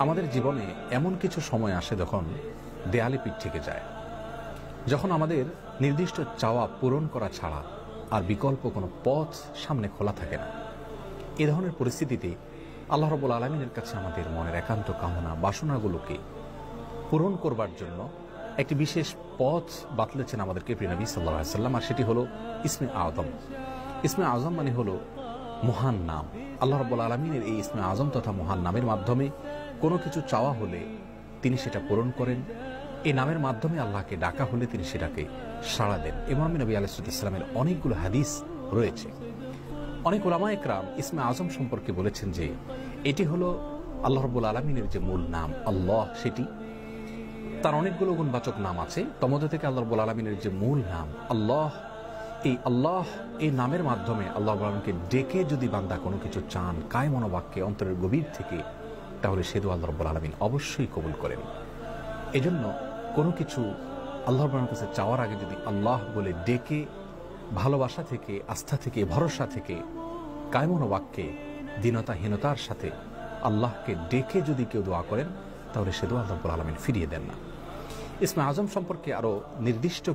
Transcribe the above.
আমাদের জীবনে এমন কিছু সময় আসে যখন দেয়ালে পিঠ থেকে যায়, যখন আমাদের নির্দিষ্ট চাওয়া পূরণ করা ছাড়া আর বিকল্প কোনো পথ সামনে খোলা থাকে না। এ ধরনের পরিস্থিতিতে আল্লাহ রাব্বুল আলামিনের কাছে আমাদের মনের একান্ত কামনা বাসনাগুলোকে পূরণ করবার জন্য একটি বিশেষ পথ বাতলেছেন আমাদেরকে প্রিয় নবী সাল্লাল্লাহু আলাইহি ওয়াসাল্লাম, আর সেটি হলো ইসমে আযম। ইসমে আযম মানে হলো মহান নাম। আল্লাহ রাব্বুল আলামিনের এই ইসমে আযম তথা মহান নামের মাধ্যমে কোনো কিছু চাওয়া হলে তিনি সেটা পূরণ করেন। এই নামের মাধ্যমে আল্লাহকে ডাকা হলে তিনি সেটাকে সাড়া দেন। ইমাম নবী আলাইহিস সালামের অনেকগুলো হাদিস রয়েছে। অনেক উলামা ইকরাম ইসমে আযম সম্পর্কে বলেছেন যে এটি হলো আল্লাহ রাব্বুল আলামিনের যে মূল নাম আল্লাহ, সেটি তার অনেকগুলো গুণবাচক নাম আছে। তমধ্যে থেকে আল্লাহ রাব্বুল আলামিনের যে মূল নাম আল্লাহ, এই নামের মাধ্যমে আল্লাহ রাব্বুল আলামিনকে ডেকে যদি বান্দা কোনো কিছু চান কায় মনোবাক্যে অন্তরের গভীর থেকে, তাহলে সে দোয়া আল্লাহ রাব্বুল আলামিন অবশ্যই কবুল করেন। এজন্য কোনো কিছু আল্লাহ রাব্বুল আলামিনের কাছে চাওয়ার আগে যদি আল্লাহ বলে ডেকে ভালোবাসা থেকে, আস্থা থেকে, ভরসা থেকে, কায় মনোবাক্যে দীনতাহীনতার সাথে আল্লাহকে ডেকে যদি কেউ দোয়া করেন, তাহলে সে দোয়া আল্লাহ রাব্বুল আলামিন ফিরিয়ে দেন না। ইসমে আযম সম্পর্কে আরো নির্দিষ্ট